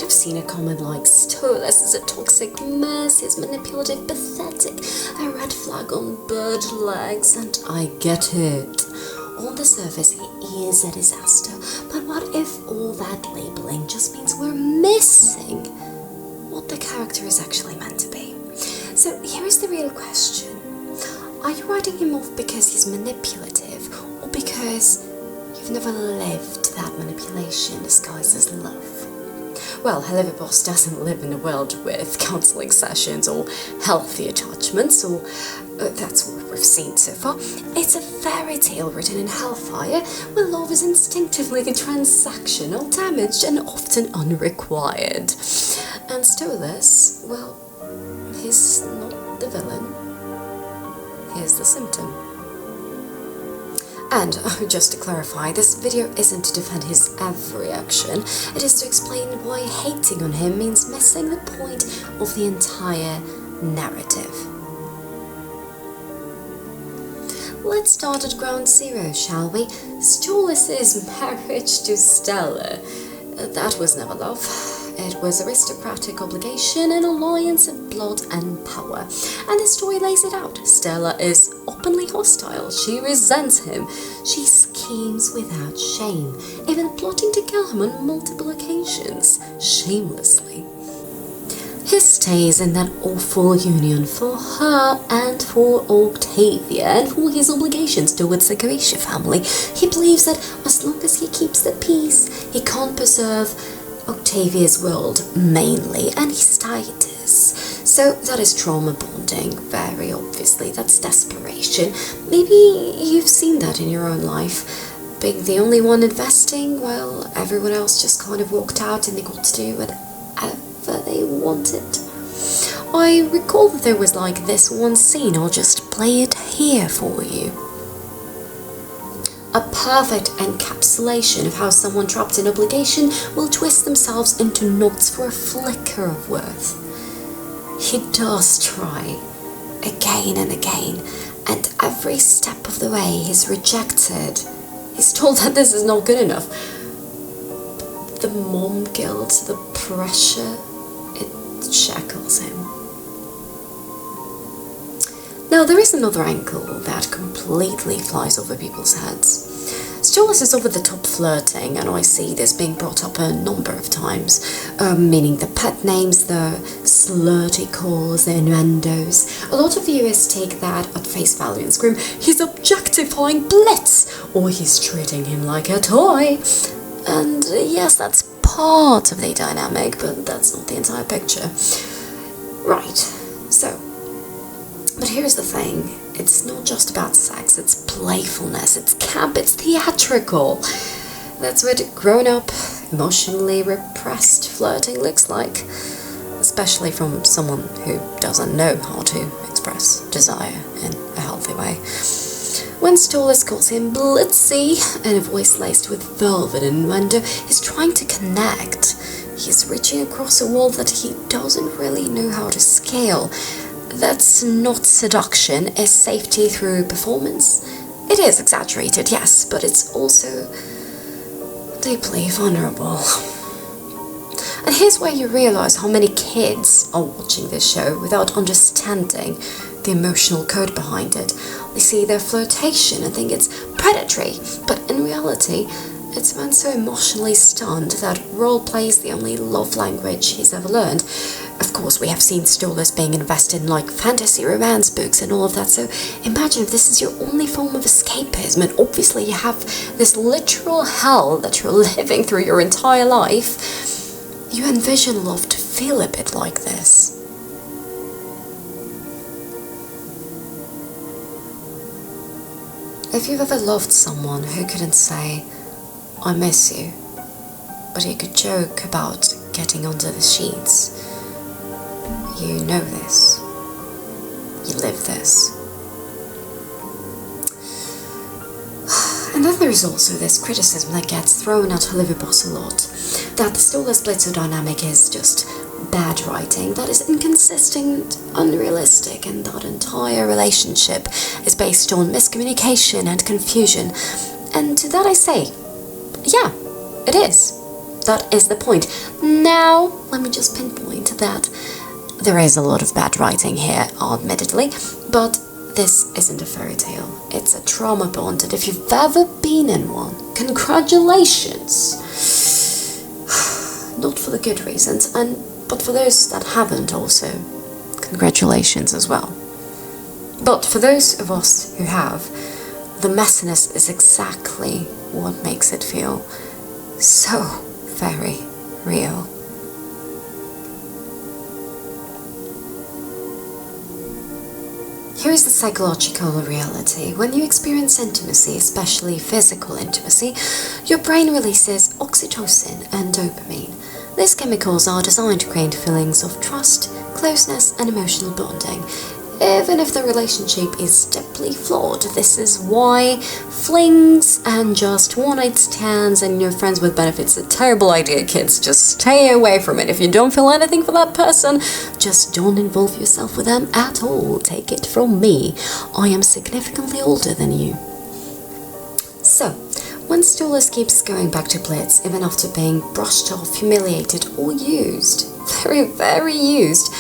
have seen a comment like, Stolas is a toxic mess, he's manipulative, pathetic, a red flag on bird legs, and I get it. On the surface, he is a disaster, but what if all that labeling just means we're missing what the character is actually meant to be? So here's the real question. Are you writing him off because he's manipulative, or because you've never lived that manipulation disguised as love? Well, Helluva Boss doesn't live in a world with counselling sessions or healthy attachments, or that's what we've seen so far. It's a fairy tale written in hellfire, where love is instinctively transactional, damaged, and often unrequired. And Stolas, well, he's not the villain. Here's the symptom. And, just to clarify, this video isn't to defend his every action, it is to explain why hating on him means missing the point of the entire narrative. Let's start at ground zero, shall we? Stolas' marriage to Stella. That was never love. It was aristocratic obligation, an alliance of blood and power. And the story lays it out. Stella is openly hostile. She resents him. She schemes without shame, even plotting to kill him on multiple occasions, shamelessly. He stays in that awful union for her and for Octavia and for his obligations towards the Grisha family. He believes that as long as he keeps the peace, he can't preserve Octavia's world mainly, and his status. So that is trauma bonding, very obviously. That's desperation. Maybe you've seen that in your own life. Being the only one investing while everyone else just kind of walked out and they got to do whatever they wanted. I recall that there was like this one scene. I'll just play it here for you. A perfect encapsulation of how someone trapped in obligation will twist themselves into knots for a flicker of worth. He does try, again and again, and every step of the way he's rejected. He's told that this is not good enough. But the mom guilt, the pressure, it shackles him. Now, there is another angle that completely flies over people's heads. Stolas is over-the-top flirting, and I see this being brought up a number of times, meaning the pet names, the slurty calls, the innuendos. A lot of viewers take that at face value and scream, he's objectifying Blitz, or he's treating him like a toy. And yes, that's part of the dynamic, but that's not the entire picture. Right, so, but here's the thing. It's not just about sex, it's playfulness, it's camp, it's theatrical. That's what grown-up, emotionally repressed flirting looks like. Especially from someone who doesn't know how to express desire in a healthy way. When Stolas calls him Blitzy in a voice laced with velvet innuendo, he's trying to connect. He's reaching across a wall that he doesn't really know how to scale. That's not seduction, it's safety through performance. It is exaggerated, yes, but it's also deeply vulnerable. And here's where you realise how many kids are watching this show without understanding the emotional code behind it. They see their flirtation and think it's predatory, but in reality, it's man so emotionally stunned that roleplay is the only love language he's ever learned. Of course, we have seen Stolas being invested in like fantasy romance books and all of that, so imagine if this is your only form of escapism, and obviously you have this literal hell that you're living through your entire life. You envision love to feel a bit like this. If you've ever loved someone who couldn't say, I miss you, but he could joke about getting under the sheets, you know this. You live this. And then there is also this criticism that gets thrown at Helluva Boss a lot, that the Stolas Blitzer dynamic is just bad writing, that is inconsistent, unrealistic, and that entire relationship is based on miscommunication and confusion. And to that I say, yeah, it is. That is the point. Now, let me just pinpoint that there is a lot of bad writing here, admittedly, but this isn't a fairy tale. It's a trauma bond, and if you've ever been in one, congratulations! Not for the good reasons, but for those that haven't also, congratulations as well. But for those of us who have, the messiness is exactly what makes it feel so very real. Here is the psychological reality. When you experience intimacy, especially physical intimacy, your brain releases oxytocin and dopamine. These chemicals are designed to create feelings of trust, closeness, and emotional bonding. Even if the relationship is deeply flawed, this is why flings and just one-night stands and your friends with benefits are a terrible idea, kids. Just stay away from it. If you don't feel anything for that person, just don't involve yourself with them at all. Take it from me. I am significantly older than you. So, when Stolas keeps going back to Blitz, even after being brushed off, humiliated, or used, very, very used,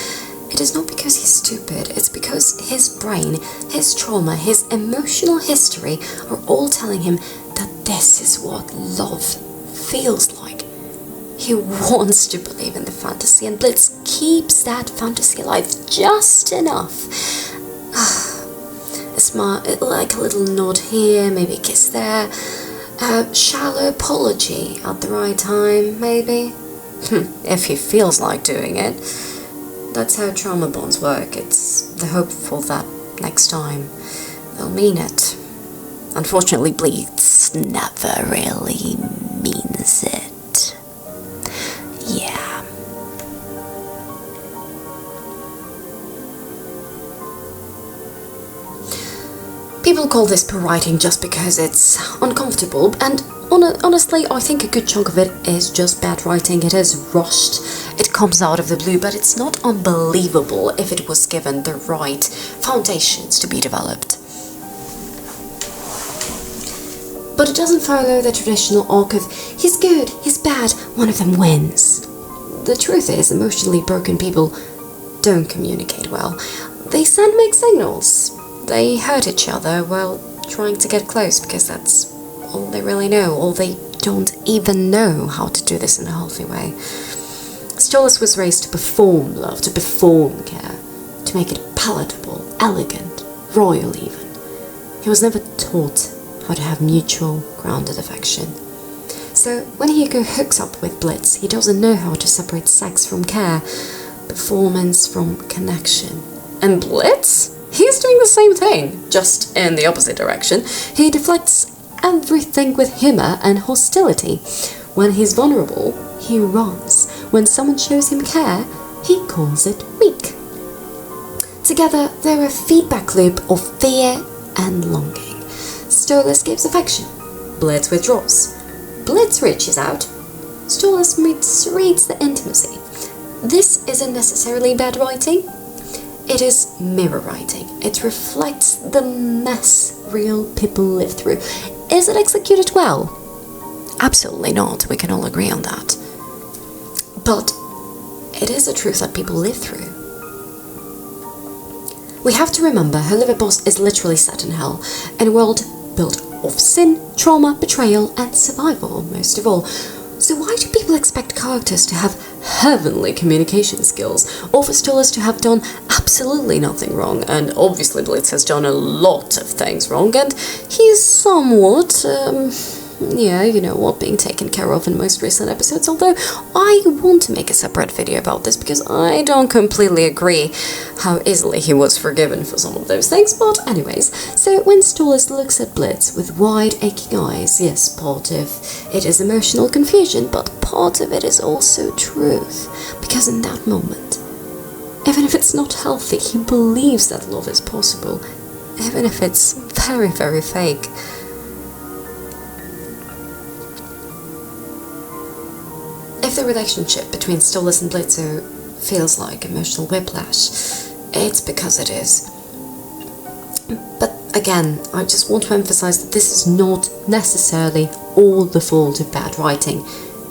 it is not because he's stupid, it's because his brain, his trauma, his emotional history are all telling him that this is what love feels like. He wants to believe in the fantasy, and Blitz keeps that fantasy alive just enough. A smile, like a little nod here, maybe a kiss there, a shallow apology at the right time, maybe. If he feels like doing it. That's how trauma bonds work. It's the hope for that next time they'll mean it. Unfortunately, Blitz never really means it. Yeah. People call this poor writing just because it's uncomfortable, and honestly, I think a good chunk of it is just bad writing. It is rushed, it comes out of the blue, but it's not unbelievable if it was given the right foundations to be developed. But it doesn't follow the traditional arc of he's good, he's bad, one of them wins. The truth is, emotionally broken people don't communicate well. They send mixed signals. They hurt each other while trying to get close because that's all they really know, or they don't even know how to do this in a healthy way. Stolas was raised to perform love, to perform care, to make it palatable, elegant, royal even. He was never taught how to have mutual, grounded affection. So when Hugo hooks up with Blitz, he doesn't know how to separate sex from care, performance from connection. And Blitz? He's doing the same thing, just in the opposite direction. He deflects everything with humor and hostility. When he's vulnerable, he runs. When someone shows him care, he calls it weak. Together, they're a feedback loop of fear and longing. Stolas gives affection. Blitz withdraws. Blitz reaches out. Stolas reads the intimacy. This isn't necessarily bad writing. It is mirror writing. It reflects the mess real people live through. Is it executed well? Absolutely not. We can all agree on that. But it is a truth that people live through. We have to remember Helluva Boss is literally set in hell, in a world built of sin, trauma, betrayal, and survival, most of all. So why do people expect characters to have heavenly communication skills, or for Stolas to have done absolutely nothing wrong? And obviously Blitz has done a lot of things wrong, and he's somewhat, being taken care of in most recent episodes, although I want to make a separate video about this because I don't completely agree how easily he was forgiven for some of those things. But anyways, so when Stolas looks at Blitz with wide aching eyes, yes, part of it is emotional confusion, but part of it is also truth, because in that moment, even if it's not healthy, he believes that love is possible, even if it's very, very fake. If the relationship between Stolas and Blitzo feels like emotional whiplash, it's because it is. But again, I just want to emphasize that this is not necessarily all the fault of bad writing.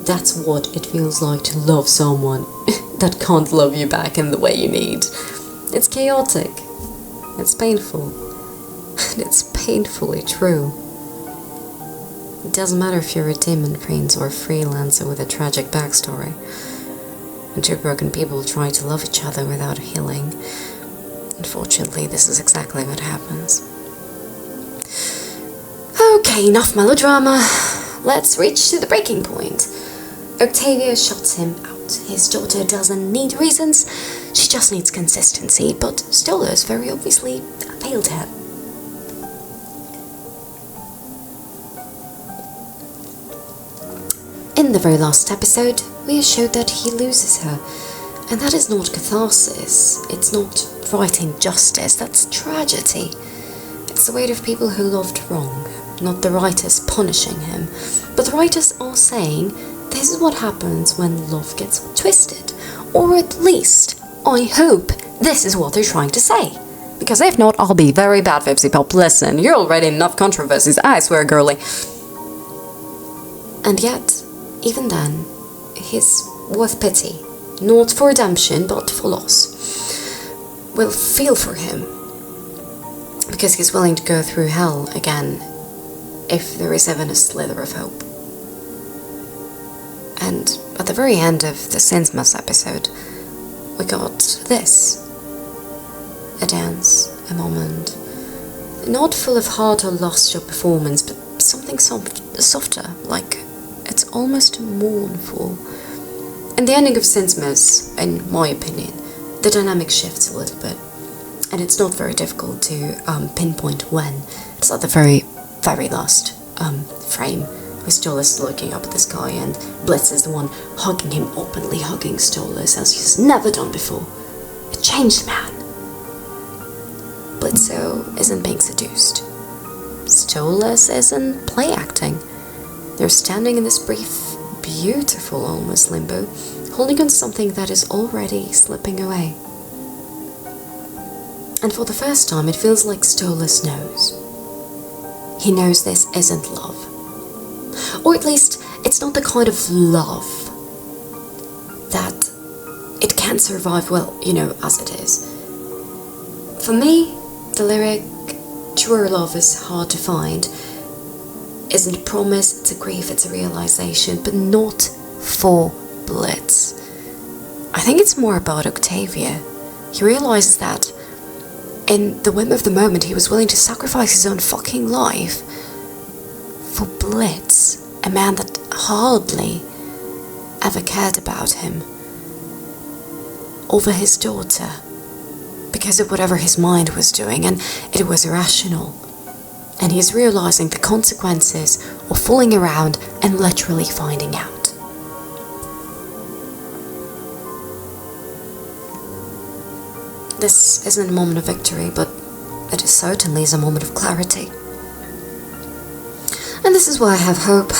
That's what it feels like to love someone that can't love you back in the way you need. It's chaotic. It's painful. And it's painfully true. It doesn't matter if you're a demon prince or a freelancer with a tragic backstory. When two broken people try to love each other without healing, unfortunately, this is exactly what happens. Okay, enough melodrama. Let's reach to the breaking point. Octavia shuts him out. His daughter doesn't need reasons, she just needs consistency, but Stolas very obviously failed her. In the very last episode, we are showed that he loses her, and that is not catharsis, it's not writing justice, that's tragedy. It's the weight of people who loved wrong, not the writers punishing him, but the writers are saying this is what happens when love gets twisted, or at least, I hope this is what they're trying to say. Because if not, I'll be very bad, Vipsy Pop. Listen, you're already in enough controversies, I swear, girlie. And yet, even then, he's worth pity. Not for redemption, but for loss. We'll feel for him, because he's willing to go through hell again, if there is even a slither of hope. And at the very end of the Sinsmas episode, we got this. A dance, a moment. Not full of heart or lust or performance, but something softer, like it's almost mournful. In the ending of Sinsmas, in my opinion, the dynamic shifts a little bit. And it's not very difficult to pinpoint when. It's at the very, very last frame, where Stolas is looking up at the sky and Blitz is the one hugging him, openly hugging Stolas as he's never done before. A changed man. Blitzo isn't being seduced. Stolas isn't play acting. They're standing in this brief, beautiful almost limbo, holding on to something that is already slipping away. And for the first time, it feels like Stolas knows. He knows this isn't love. Or at least, it's not the kind of love that it can survive well, as it is. For me, the lyric, truer love is hard to find, isn't a promise, it's a grief, it's a realization, but not for Blitz. I think it's more about Octavia. He realizes that in the whim of the moment, he was willing to sacrifice his own fucking life for Blitz, a man that hardly ever cared about him, over his daughter, because of whatever his mind was doing, and it was irrational. And he's realizing the consequences of fooling around and literally finding out. This isn't a moment of victory, but it certainly is a moment of clarity. And this is why I have hope.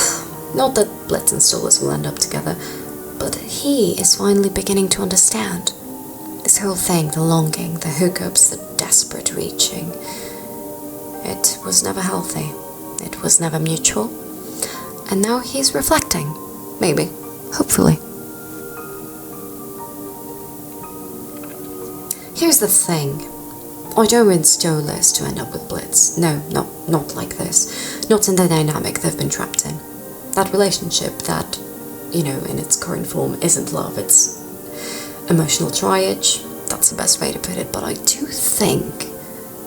Not that Blitz and Stolas will end up together, but he is finally beginning to understand. This whole thing, the longing, the hookups, the desperate reaching, it was never healthy. It was never mutual. And now he's reflecting. Maybe. Hopefully. Here's the thing. I don't want Stolas to end up with Blitz. No, not like this. Not in the dynamic they've been trapped in. That relationship that, in its current form isn't love. It's emotional triage. That's the best way to put it. But I do think,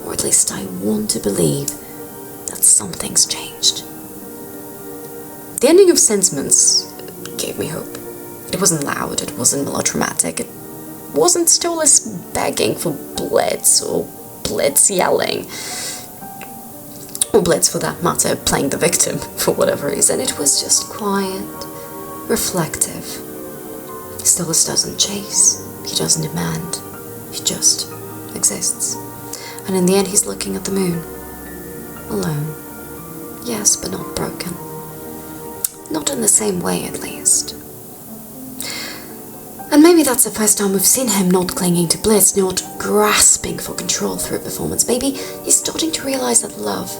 or at least I want to believe, that something's changed. The ending of Sinsmas gave me hope. It wasn't loud, it wasn't melodramatic, it wasn't Stolas begging for Blitz, or Blitz yelling, or Blitz for that matter playing the victim for whatever reason. It was just quiet, reflective. Stolas doesn't chase, he doesn't demand, he just exists. And in the end he's looking at the moon, alone. Yes, but not broken. Not in the same way, at least. And maybe that's the first time we've seen him not clinging to Blitz, not grasping for control through performance. Maybe he's starting to realize that love,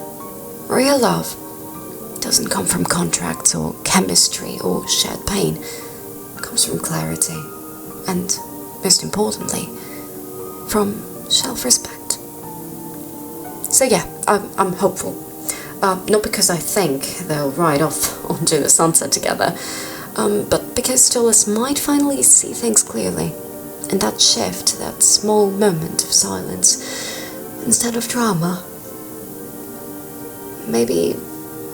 real love, doesn't come from contracts or chemistry or shared pain. It comes from clarity. And, most importantly, from self-respect. So yeah, I'm hopeful. Not because I think they'll ride off onto the sunset together, but because Stolas might finally see things clearly. And that shift, that small moment of silence, instead of drama, maybe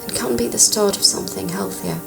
it can be the start of something healthier.